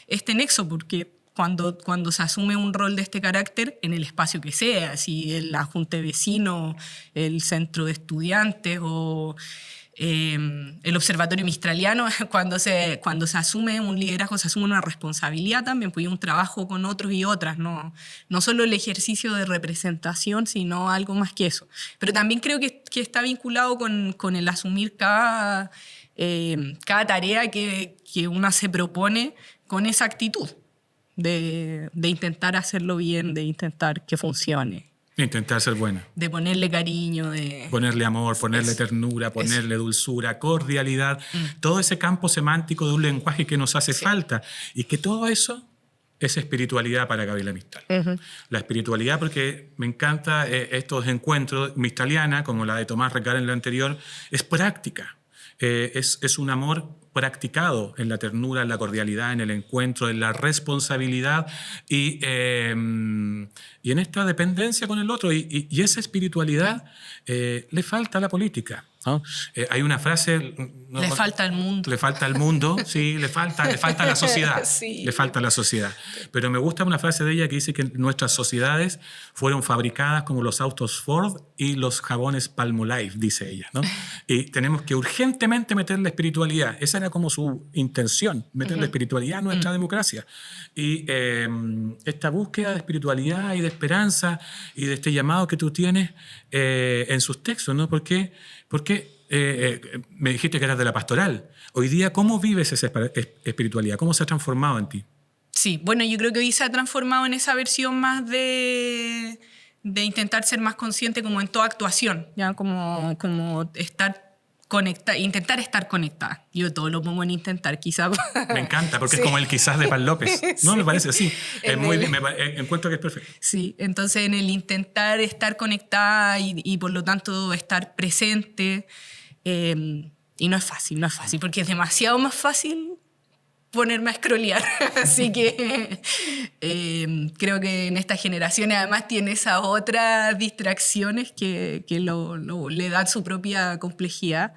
este nexo, porque cuando se asume un rol de este carácter, en el espacio que sea, si en la junta de vecinos, el centro de estudiantes o... el observatorio mistraliano, cuando se asume un liderazgo, se asume una responsabilidad también, pues hay un trabajo con otros y otras, no solo el ejercicio de representación, sino algo más que eso. Pero también creo que está vinculado con el asumir cada tarea que uno se propone con esa actitud de intentar hacerlo bien, de intentar que funcione. Intentar ser buena. De ponerle cariño, de... Ponerle amor, ponerle ternura, ponerle dulzura, cordialidad. Todo ese campo semántico de un lenguaje que nos hace falta. Y que todo eso es espiritualidad para Gabriela Mistral. La espiritualidad, porque me encanta estos encuentros, Mistraliana, como la de Tomás Recal en la anterior, es práctica. es un amor practicado en la ternura, en la cordialidad, en el encuentro, en la responsabilidad y en esta dependencia con el otro. Y esa espiritualidad le falta a la política, ¿no? Hay una frase... Le falta el mundo. Le falta el mundo, sí, le falta a la sociedad. Sí. Le falta a la sociedad. Pero me gusta una frase de ella que dice que nuestras sociedades fueron fabricadas como los autos Ford y los jabones Palmolive, dice ella, ¿no? Y tenemos que urgentemente meter la espiritualidad. Esa era como su intención, meter la espiritualidad en nuestra democracia. Y esta búsqueda de espiritualidad y de esperanza y de este llamado que tú tienes en sus textos, ¿no? Porque me dijiste que eras de la pastoral. Hoy día, ¿cómo vives esa espiritualidad? ¿Cómo se ha transformado en ti? Sí, bueno, yo creo que hoy se ha transformado en esa versión más de intentar ser más consciente como en toda actuación, ¿ya? Como estar conectada, intentar estar conectada. Yo todo lo pongo en intentar, quizás. Me encanta, porque Sí. es como el quizás de Pal López. No, Sí. me parece así. Encuentro que es perfecto. Sí, entonces en el intentar estar conectada y por lo tanto estar presente, y no es fácil, porque es demasiado más fácil ponerme a scrollear. Así que creo que en esta generación además tiene esas otras distracciones que le dan su propia complejidad.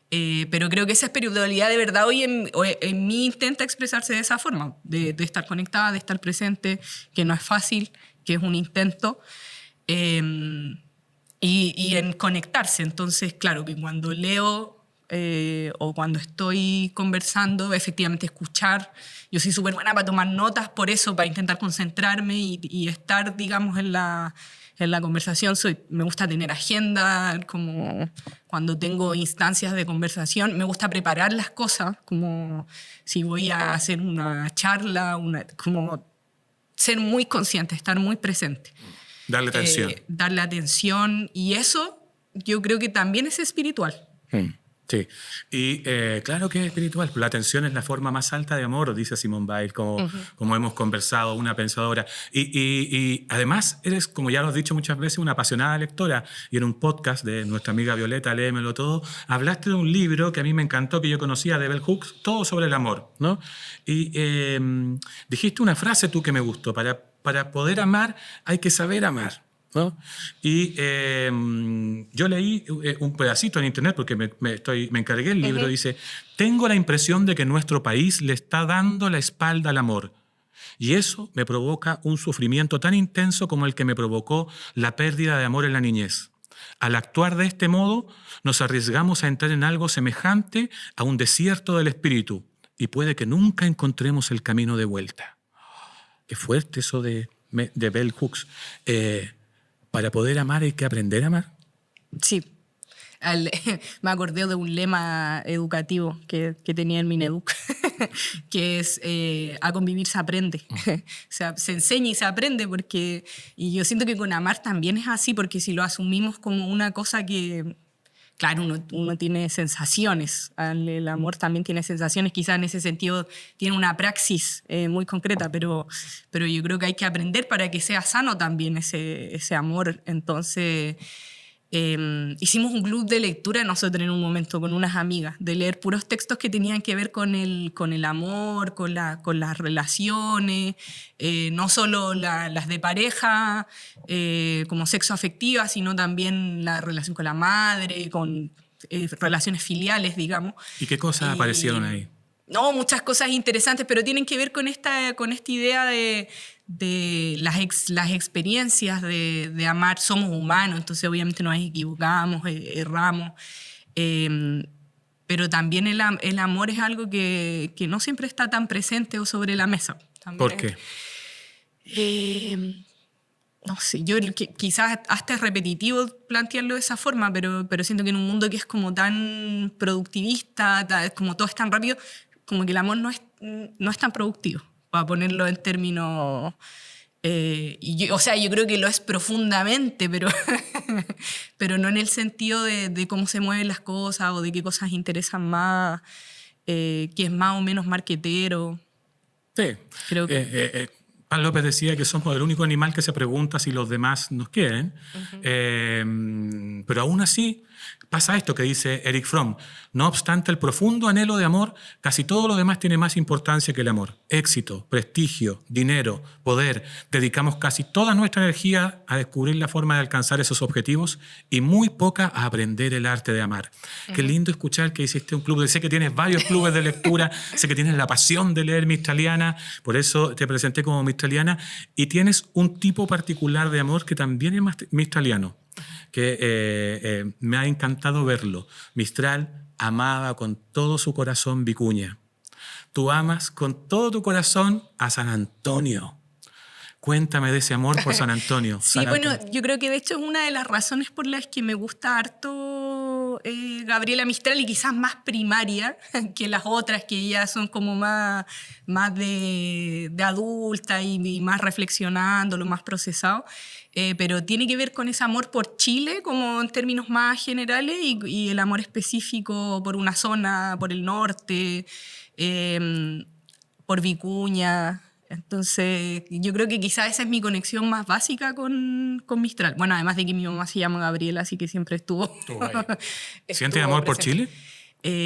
Pero creo que esa espiritualidad de verdad hoy en mí intenta expresarse de esa forma, de estar conectada, de estar presente, que no es fácil, que es un intento, y en conectarse. Entonces, claro, que cuando leo o cuando estoy conversando, efectivamente escuchar. Yo soy súper buena para tomar notas, por eso, para intentar concentrarme y estar, digamos, en la conversación. Me gusta tener agenda, como cuando tengo instancias de conversación. Me gusta preparar las cosas, como si voy a hacer una charla, como ser muy consciente, estar muy presente. Darle atención. Darle atención, y eso yo creo que también es espiritual. Sí, y claro que es espiritual. La atención es la forma más alta de amor, dice Simone Weil, como hemos conversado, una pensadora. Y además eres, como ya lo has dicho muchas veces, una apasionada lectora. Y en un podcast de nuestra amiga Violeta, Léemelo Todo, hablaste de un libro que a mí me encantó, que yo conocía, de Bell Hooks, Todo sobre el amor, ¿no? Y dijiste una frase tú que me gustó: para poder amar hay que saber amar, ¿no? Y yo leí un pedacito en internet porque me encargué el libro. Dice: tengo la impresión de que nuestro país le está dando la espalda al amor, y eso me provoca un sufrimiento tan intenso como el que me provocó la pérdida de amor en la niñez. Al actuar de este modo, nos arriesgamos a entrar en algo semejante a un desierto del espíritu, y puede que nunca encontremos el camino de vuelta. Qué fuerte eso de Bell Hooks. Para poder amar hay que aprender a amar. Sí. Me acordé de un lema educativo que tenía en Mineduc, que es a convivir se aprende. O sea, se enseña y se aprende, y yo siento que con amar también es así, porque si lo asumimos como una cosa que, claro, uno tiene sensaciones, el amor también tiene sensaciones, quizás en ese sentido tiene una praxis muy concreta, pero yo creo que hay que aprender para que sea sano también ese amor. Entonces, hicimos un club de lectura nosotros en un momento con unas amigas, de leer puros textos que tenían que ver con el amor, con las relaciones, no solo las de pareja, como sexo afectiva, sino también la relación con la madre, con relaciones filiales, digamos. ¿Y qué cosas aparecieron ahí? No, muchas cosas interesantes, pero tienen que ver con esta idea de las experiencias de amar. Somos humanos, entonces obviamente nos equivocamos, erramos, pero también el amor es algo que no siempre está tan presente o sobre la mesa. También. ¿Por qué? No sé, yo quizás hasta es repetitivo plantearlo de esa forma, pero siento que en un mundo que es como tan productivista, como todo es tan rápido, como que el amor no es tan productivo, para ponerlo en términos... yo creo que lo es profundamente, pero no en el sentido de cómo se mueven las cosas o de qué cosas interesan más, que es más o menos marquetero. Sí, creo que... Paz López decía que somos el único animal que se pregunta si los demás nos quieren, pero aún así pasa esto que dice Eric Fromm: no obstante el profundo anhelo de amor, casi todo lo demás tiene más importancia que el amor. Éxito, prestigio, dinero, poder. Dedicamos casi toda nuestra energía a descubrir la forma de alcanzar esos objetivos y muy poca a aprender el arte de amar. Qué lindo escuchar que hiciste un club. Sé que tienes varios clubes de lectura, sé que tienes la pasión de leer Mistraliana, por eso te presenté como Mistraliana, y tienes un tipo particular de amor que también es mistraliano, que me ha encantado verlo. Mistral amaba con todo su corazón Vicuña. Tú amas con todo tu corazón a San Antonio. Cuéntame de ese amor por San Antonio. Sí, bueno, yo creo que de hecho es una de las razones por las que me gusta harto Gabriela Mistral, y quizás más primaria que las otras, que ya son como más de adulta y más reflexionando, lo más procesado. Pero tiene que ver con ese amor por Chile, como en términos más generales, y el amor específico por una zona, por el norte, por Vicuña. Entonces, yo creo que quizás esa es mi conexión más básica con Mistral. Bueno, además de que mi mamá se llama Gabriela, así que siempre estuvo. ¿Sientes amor por Chile?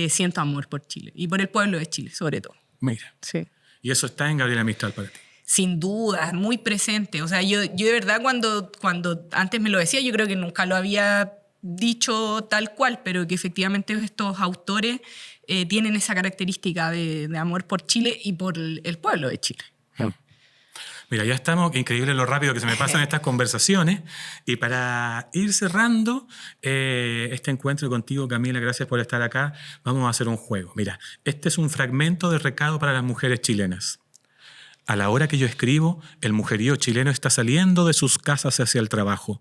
Siento amor por Chile y por el pueblo de Chile, sobre todo. Mira. Sí. Y eso está en Gabriela Mistral para ti. Sin duda, muy presente. O sea, yo de verdad cuando antes me lo decía, yo creo que nunca lo había dicho tal cual, pero que efectivamente estos autores tienen esa característica de amor por Chile y por el pueblo de Chile. Mira, ya estamos, increíble lo rápido que se me pasan estas conversaciones. Y para ir cerrando este encuentro contigo, Camila, gracias por estar acá, vamos a hacer un juego. Mira, este es un fragmento de recado para las mujeres chilenas. A la hora que yo escribo, el mujerío chileno está saliendo de sus casas hacia el trabajo.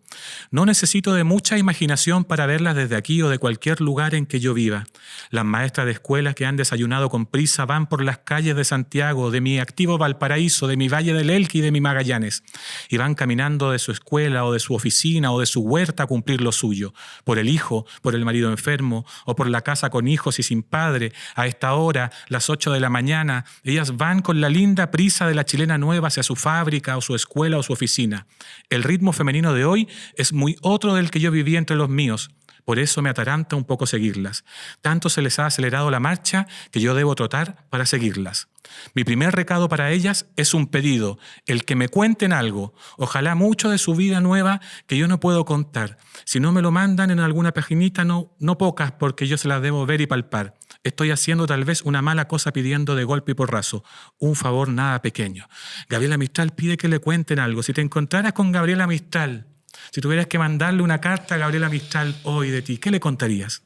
No necesito de mucha imaginación para verlas desde aquí o de cualquier lugar en que yo viva. Las maestras de escuelas que han desayunado con prisa van por las calles de Santiago, de mi activo Valparaíso, de mi Valle del Elqui y de mi Magallanes, y van caminando de su escuela o de su oficina o de su huerta a cumplir lo suyo, por el hijo, por el marido enfermo o por la casa con hijos y sin padre. A esta hora, las 8 de la mañana, ellas van con la linda prisa de la chilena nueva hacia su fábrica o su escuela o su oficina. El ritmo femenino de hoy es muy otro del que yo viví entre los míos. Por eso me ataranta un poco seguirlas. Tanto se les ha acelerado la marcha que yo debo trotar para seguirlas. Mi primer recado para ellas es un pedido, el que me cuenten algo, ojalá mucho de su vida nueva que yo no puedo contar. Si no me lo mandan en alguna paginita, no pocas, porque yo se las debo ver y palpar. Estoy haciendo tal vez una mala cosa pidiendo de golpe y porrazo, un favor nada pequeño. Gabriela Mistral pide que le cuenten algo. Si te encontraras con Gabriela Mistral, si tuvieras que mandarle una carta a Gabriela Mistral hoy de ti, ¿qué le contarías?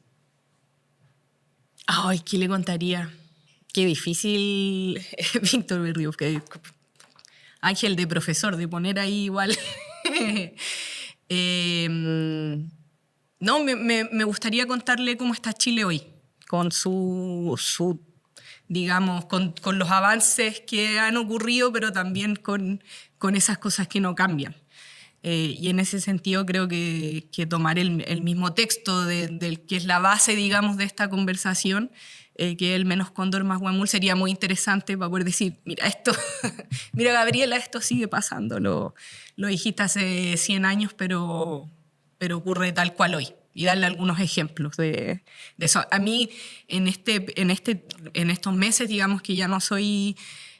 Ay, ¿qué le contaría? Qué difícil, Víctor Berrios, que ángel de profesor, de poner ahí igual. No, me gustaría contarle cómo está Chile hoy, con su digamos, con los avances que han ocurrido, pero también con esas cosas que no cambian. Y en ese sentido creo que tomar el mismo texto del que es la base, digamos, de esta conversación, que es el menos cóndor más huemul, sería muy interesante para poder decir, mira esto, mira Gabriela, esto sigue pasando, lo dijiste hace 100 años, pero ocurre tal cual hoy. Y darle algunos ejemplos de eso. A mí, en estos meses, digamos que ya no soy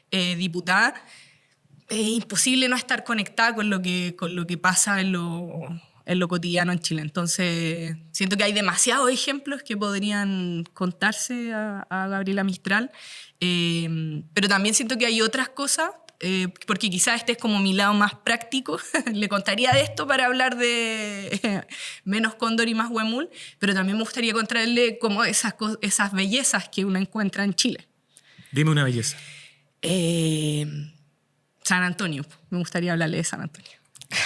diputada, es imposible no estar conectada con lo que pasa en lo cotidiano en Chile. Entonces, siento que hay demasiados ejemplos que podrían contarse a Gabriela Mistral, pero también siento que hay otras cosas, porque quizás este es como mi lado más práctico. Le contaría de esto para hablar de menos cóndor y más huemul, pero también me gustaría contarle como esas bellezas que uno encuentra en Chile. Dime una belleza. San Antonio. Me gustaría hablarle de San Antonio.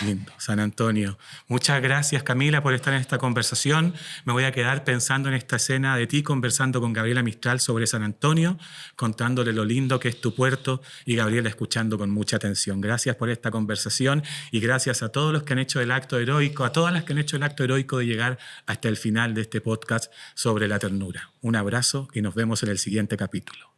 Lindo, San Antonio. Muchas gracias, Camila, por estar en esta conversación. Me voy a quedar pensando en esta escena de ti conversando con Gabriela Mistral sobre San Antonio, contándole lo lindo que es tu puerto y Gabriela escuchando con mucha atención. Gracias por esta conversación y gracias a todos los que han hecho el acto heroico, a todas las que han hecho el acto heroico de llegar hasta el final de este podcast sobre la ternura. Un abrazo y nos vemos en el siguiente capítulo.